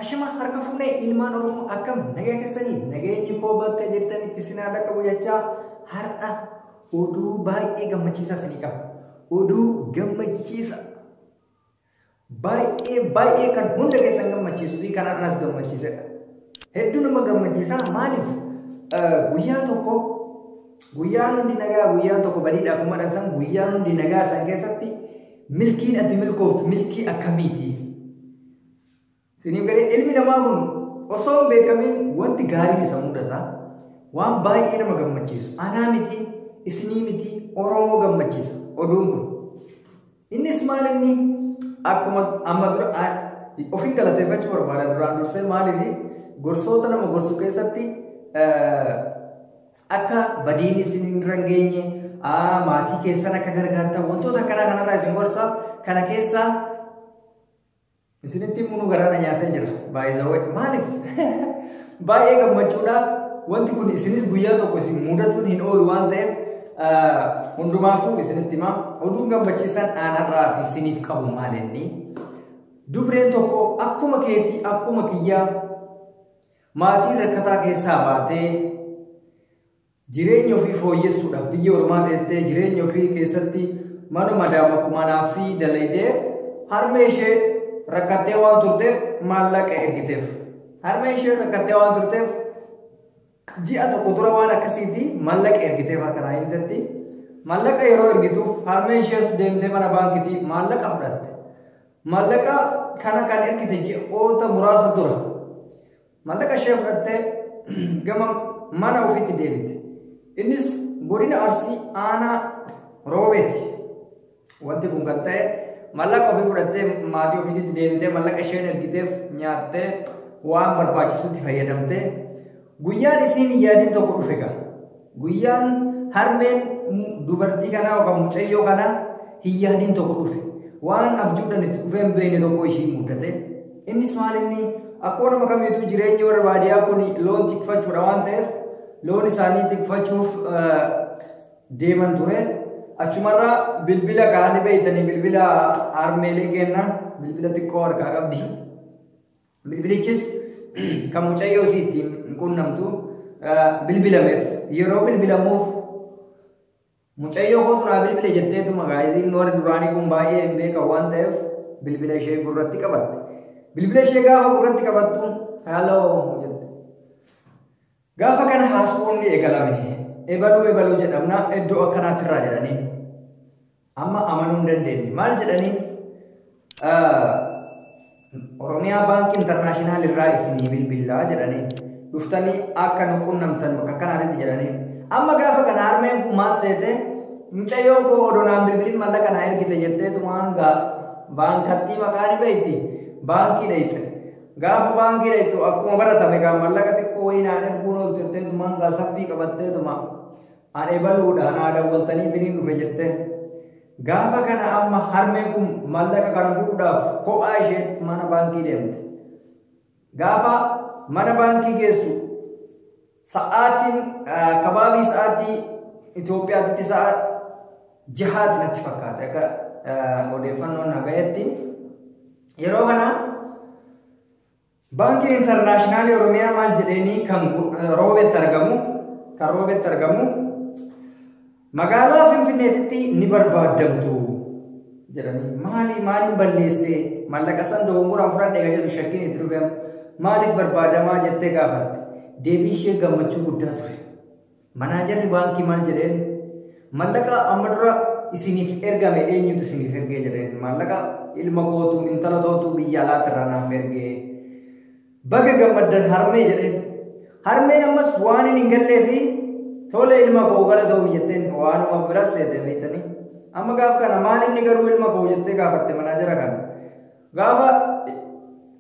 Ashama harka fuunee ilmaan Oromoo akkam nagaa keessanii nageenyi koo bakka jirtanitti sinaa bakka bu'achaa har'a oduu baay'ee gammachiisaa isinii qaba. Oduu gammachiisa baay'ee kan hunda keessan gammachiisuu fi kan har'aas gammachiisedha. Hedduu nama gammachiisaa maaliif guyyaa tokko guyyaan hundi nagaa guyyaan tokko badiidha akkuma dhasan guyyaan hundi nagaa san keessatti milkiin ati milkooftu milkii akkamiiti? Siniif galee ilmi namaa kun osoo hin beekamin wanti gaariin isa mudata waan baay'ee nama gammachiisu anaa miti isinii miti Oromoo gammachiisa oduun kun. Innis maal inni akkuma amma dura ofin galateeffachuu barbaada duraan dursee maaliif gorsoota nama gorsu keessatti akka badiin isin hin rangeenye maatii keessan akka gargaartan wantoota akkanaa kanarraa isin gorsa kana keessaa isinitti munu garaana nyaatee jira baay'ee maaliif baay'ee gammachuudha wanti kun isinis guyyaa tokko isin mudatuun hin oolu waan ta'eef hundumaafuu isinitti himaa oduun gammachiisan aanarraa isiniif qabu maalinni dubreen tokko akkuma keetii akkuma kiyyaa maatii rakkataa keessaa baatee jireenya ofii fooyyessuudhaaf biyya ormaa teettee jireenya ofii keessatti manuma daawwakkuma naafsii dalaydee harmee ishee rakkattee waan turteef maallaqa ergiteef. Harmee ishee rakkattee waan turteef ji'a tokko dura waan akkasiiti maallaqa ergiteef akkanaa himtetti. Maallaqa yeroo ergituuf harmee ishees deemtee mana baankitii maallaqa fudhatte. Maallaqa kana kan ergite ji'oota muraasa dura. Maallaqa ishee fudhattee gama mana ofiitti deebite. Innis godina Arsii aanaa Roobeeti. Wanti kun kan ta'e maallaqa ofii fudhattee maatii ofiitti deebitee maallaqa isheen ergiteef nyaattee waan barbaachisutti fayyadamtee guyyaan isiin yaadin tokko dhufe gaa guyyaan harmeen dubartii kanaa yookaan mucayyoo kanaa hin yaadin tokko dhufe waan abjuudhaan itti dhufee hin beekne tokko ishii mudate innis maal inni akkuma nama kamiitu jireenyi warra baadiyyaa kun loon tikfachuudha waan ta'eef loon isaanii tikfachuuf deeman ture. Achumarra bilbila kaanii beeytanii bilbila harmeelee kenna bilbila xiqqoo harkaa qabdi. Bilbilichis kan mucayyoo isiitti hin qunnamtu bilbilameef yeroo bilbilamuuf mucayyoo kootunaa bilbile jetteetuma gaa'isiin warri duraanii kun baay'ee hin beekan waan ta'eef bilbila ishee gurratti qabatte. Bilbila ishee gaafa gurratti qabattu haaloo jette. Gaafa kana haasawuun ni eegalame. Ebaluu jedhamna iddoo akkanaatti irraa jedhanii amma amanuu hin dandeenye maal jedhanii Oromiyaa baankii intarnaashinaal irraa isinii bilbilaa jedhanii dhuftanii akka nu qunnamtan bakka akkanaatti jedhanii amma gaafa kana harmeen kun maal seete mucayyoo koo odonaan bilbiliin maallaqa naa ergite jetteetumaan baankattii maqaan beeyti baankii dhayite gaafa baankii dhayitu akkuma baratame gaa maallaqa xiqqoo wayii naan erguun ooltu jetteetumaan gaa saffii qabatteetuma an ebaluudhaan aadaa waltanii biriin dhufe jettee gaafa kana amma harmeen kun maallaqa kana fuudhuudhaaf kophaa ishee mana baankii deemte gaafa mana baankii geessu sa'aatiin kabaabii sa'aatii Itoophiyaatti sa'a jahaati natti fakkaate akka odeeffannoon nagayetti yeroo kana baankiin intarnaashinaali Oromiyaa maal jedheenii kan Roobeetti argamu magaalaa Finfinneetti ni barbaadamtu jedhanii maaliin balleessee maallaqa san dogongoraan fudhadhee jedhu shakkiin itti dhufe maaliif barbaadamaa jettee gaafatte deebii ishee gammachuu guddaa ture. Manaajarri baankii maal jedheen maallaqa amma dura isiniif ergame eenyutu isiniif ergee jedheen maallaqa ilma kootu intala tootu biyya alaatti irraa naaf ergee baga gammaddan harmee jedheen harmeen ammas waan hin galleefi tole ilma koo gara ta'u jetteen waanuma biras seete beektanii amma gaafa kana maal inni garuu ilma koo jettee gaafatte manaajara kana gaafa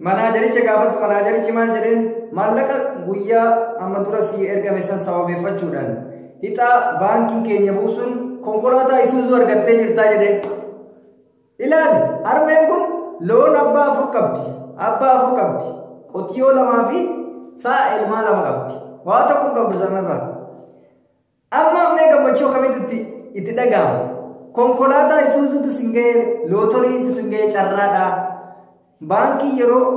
manaajaricha gaafattu manaajarichi maal jedheen maallaqa guyyaa amma dura si ergame san sababeeffachuudhaan hixaa baankii keenya buusuun konkolaataa Isuuzuu argattee jirtaa jedheen ilaali harmeen kun loon abbaa afur qabdi qotiyyoo lamaa fi sa'a ilmaa lama qabdi waa tokko qabdu sanarraa amma mee gammachuu akkamitti itti dhaga'ama konkolaataa Isuuzuutu singee lootoriitu singee carraadhaa baankii yeroo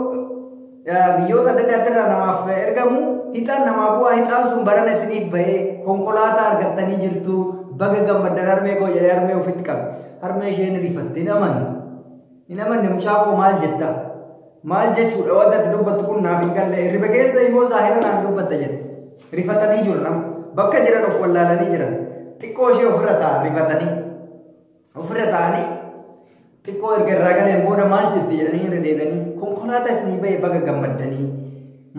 biyyoota adda addaa namaaf ergamu hiixaan namaa bu'aa hiixaan sun barana isiniif bahee konkolaataa argattanii jirtu baga gammaddan harmee koo jedhee harmee ofitti qabe harmee isheen rifatte hin amanne mucaa koo maal jetta maal jechuudha wanta ati dubbattu kun naaf hin galle riba keessa immoo zaahira naan dubbatta jedhe rifatanii jiru nama bakka jiran of wallaalanii jiran xiqqoo ishee ofirra ta'a rifatanii ofirra ta'anii xiqqoo erga irraa galeen booda maal jetti jedhanii irra deebi'anii konkolaataa isinii bahee baga gammaddanii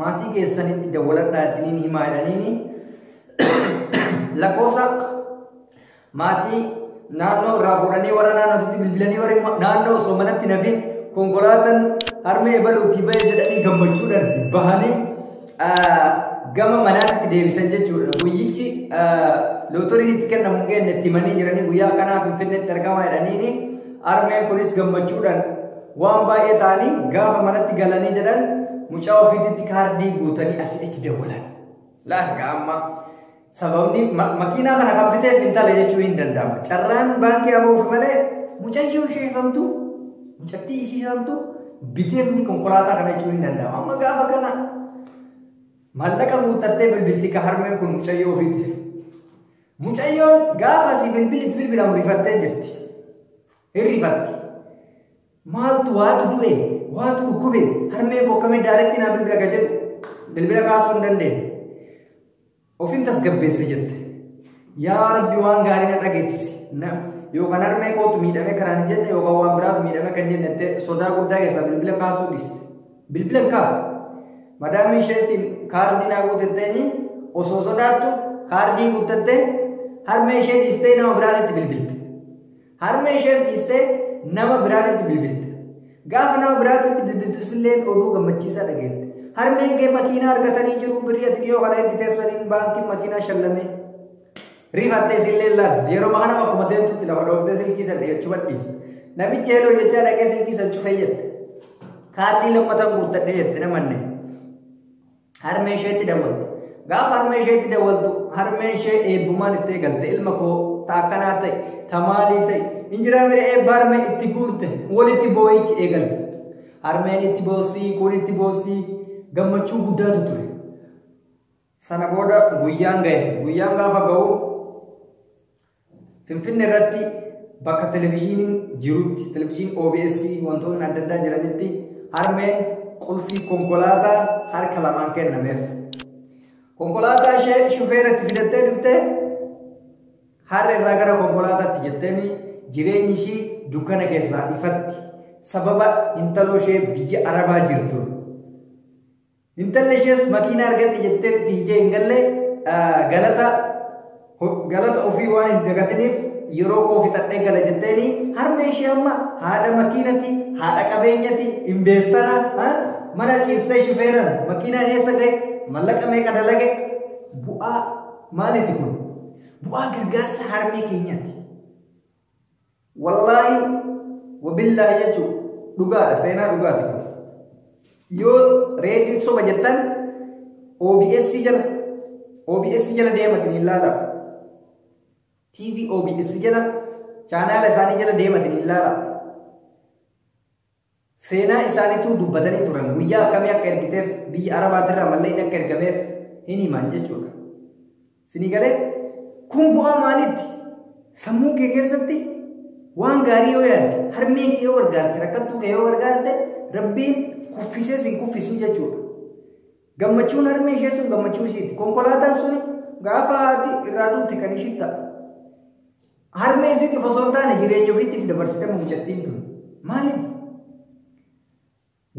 maatii keessanitti dawwaladhaa ittiin himaa jedhanii lakkoofsa maatii naannoo irraa fuudhanii warra naannootti bilbilanii warri naannoo osoo manatti nafin konkolaataan harmee baluutti bahee jedhanii gammachuudhaan bahanii gama manaatti deebisan jechuudha. Guyyichi lootoriin itti kennamu hin geenne itti himanii jiranii guyyaa kanaaf Finfinneetti argamaa jedhanii harmeen kunis gammachuudhaan waan baay'ee ta'anii gaafa manatti galanii jedhan mucaa ofiitti kaardii guutanii asitti dawwalan. Laafika amma sababni makiinaa kana kan biteef intala jechuu hin danda'amu. Carraan baankii hamuuf malee mucayyoo ishee santu mucattii ishee santu biteef ni konkolaataa kana jechuu hin danda'amu. Amma gaafa kana mallaqa guuttattee bilbilti ka harmeen kun mucayyoo ofiiti. Mucayyoon gaafa si bilbilitti bilbilamu rifattee jirti. Hirrifatti. Maaltu waatu du'e waatu dhukkube harmee bokkame daaretti naa bilbila gajedhu bilbila kaasuu hin dandeenye. Ofin tasgabbeesse jette. Yaa Rabbi waan gaarii na dhageechisi. Yookaan harmee kootu miidhame kanaan jenne yookaan waan biraatu miidhame kan jenne sodaa guddaa keessa bilbila kaasuu dhiiste. Bilbila kaafu. Madaamii isheetiin kaardii naa guutatteeni osoo sodaattu kaardii guuttattee harmee ishee dhiistee nama biraatti bilbilte. Harmee ishee dhiistee nama biraatti bilbilte. Gaafa nama biraatti bilbiltus illee oduu gammachiisaa dhageette. Harmeen kee makiinaa argatanii jiru birrii ati dhiyoo kana itti teessaniin baankiin makiinaa shallame. Rifattee sillee laal yeroo kana akkuma deemtutti lafa dhooftee silkii sana jechuu badhiisa. Namichi heeloo jechaa dhaqee silkii sana cufee jette. Kaardii lammatan guuttadhee jette namanne. Harmee isheetti dawwaltu. Gaafa harmee isheetti dawwaltu harmee ishee eebbumaan itti eegalte ilma koo taakkanaa ta'e tamaalii ta'e injiraa miree eebbaa harmee itti guurte walitti boo'ichi eegalte. Harmeen itti boossii kun itti boossii gammachuu guddaatu ture. Sana booda guyyaan ga'e. Guyyaan gaafa ga'u Finfinnee irratti bakka televizyiiniin jirutti televizyiin OBS wantoonni adda addaa jiranitti harmeen qulfii konkolaataa harka lamaan kennameef. Konkolaataa ishee shufeeratti fidattee dhuftee harra irraa gara konkolaataatti jetteeni jireenyi ishii dukkana keessaa ifatti sababa intaloo ishee biyya Arabaa jirtu. Intalli ishees makiinaa argadhe jettee fiigee hin galle galata ofii waan hin dagatiniif yeroo koo fixadhee gala jetteeni harmee ishee amma haadha makiinati haadha qabeenyati investara mana ciistee shufeeran makiinaa eessa ga'e mallaqa meeqa dalage bu'aa maaliiti kun bu'aa gargaarsa harmee keenyaati. Wallaahi wabillaahi jechuun dhugaadha seenaa dhugaati kun. Yoo reedii soba jettan OBS jala deematin ilaala. TV OBS jala chaanaala isaanii jala deematin ilaala. Seenaa isaaniitu dubbatanii turan guyyaa akkamii akka ergiteef biyya Arabaatirraa mallayni akka ergameef hin himan jechuudha. Sinii galee kun bu'aa maaliitti? Sammuu kee keessatti waan gaarii yoo yaadde harmee kee yoo gargaarte rakkattuu kee yoo gargaarte Rabbiin kuffisee sin kuffisu jechuudha. Gammachuun harmee ishee sun gammachuu ishiiti. Konkolaataan sun gaafa haati irraa duuti kan ishii ta'a. Harmee isiitti osoo hin taane jireenya ofiitti dabarsitee mucattiin tun maaliif?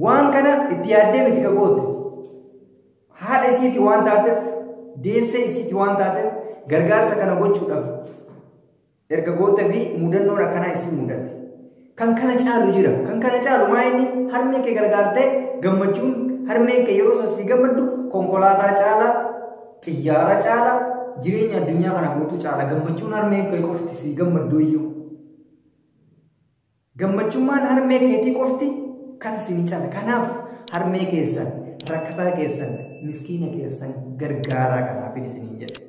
Waan kana itti yaaddee miti ka goote. Haadha isiiti waan taateef, deessee isiiti waan taateef gargaarsa kana gochuudhaaf erga gootee fi mudannoon akkanaa isin mudate. Kan kana caalu jira. Kan kana caalu maa inni harmee kee gargaartee gammachuun harmeen kee yeroo sasii gammaddu konkolaataa caala, xiyyaara caala, jireenya addunyaa kana guutuu caala. Gammachuun harmeen kee qofti si gammaddu iyyuu. Gammachummaan harmee keetii qofti kan isin caala. Kanaaf harmee keessan, rakkataa keessan, miskiina keessan gargaaraa kanaaf isin jedhe.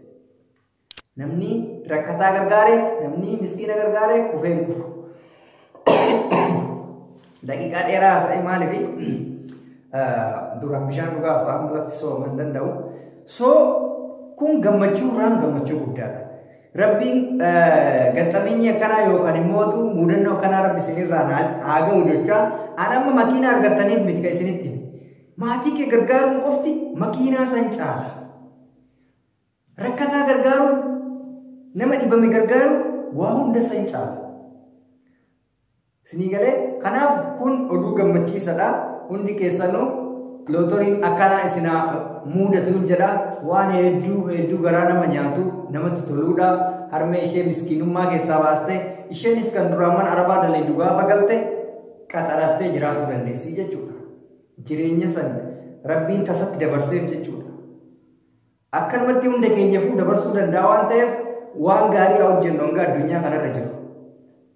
Namni rakkataa gargaare, namni miskiina gargaare kufee kufu. Daqiiqaa dheeraa haasa'e maaliif duraan bishaan dhugaa osoo lafti sooma hin danda'u. So kun gammachuurraan gammachuu guddaadha. Rabbiin gaxxaminya akkanaa yookaan immoo mudannoo akkanaa rabbi isinirraan haa ga'u jechaa ani amma makiinaa argattaniif miti kan isinitti maatii kee gargaaruun qofti makiinaa san caala. Rakkataa gargaaruun nama dhibame gargaaruun waa hunda san caala. Isinii galee kanaaf kun oduu gammachiisaadha. Hundi keessanuu lootoriin akkanaa isinaa mudatuun jedha waan hedduu garaa nama nyaatu namatti toluudha. Harmee ishee miskiinummaa keessaa baaste isheenis kan duraan mana arabaa dalagdu gaafa galte qaxarattee jiraachuu dandeessi jechuudha. Jireenya san rabbiin tasatti dabarseef jechuudha. Akkanumatti hunda keenyaafuu dabarsuu danda'a waan ta'eef waan gaarii haa hojjennu hanga addunyaa kanarra jiru.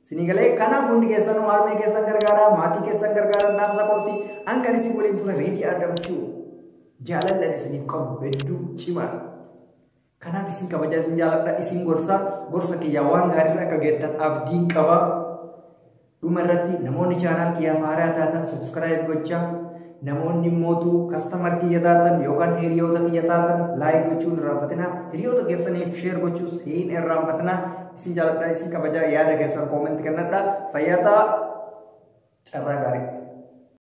Isinii galee kanaaf hundi keessanuu harmee keessan gargaaraa maatii keessan gargaaraa naaf sapoortii hankan isin waliin ture reedii adamchuu jaalallan isiniif qabu hedduu cimaa. Kanaaf isin kabajaa isin jaaladha isin gorsa kiyyaa waan gaarii akka geettan abdiin qaba. Dhuma irratti namoonni chaanaal kiyyaa haaraa taatan subscribe gochaa namoonni mootuu kastamar kiyya taatan yookaan hiriyoota kiyya taatan laayik gochuun irraanfatina hiriyoota keessaniif sheer gochuus hin irraanfatina. Isin jaaladha isin kabajaa yaada keessan koomentii kennadha fayyataa carraa gaarii.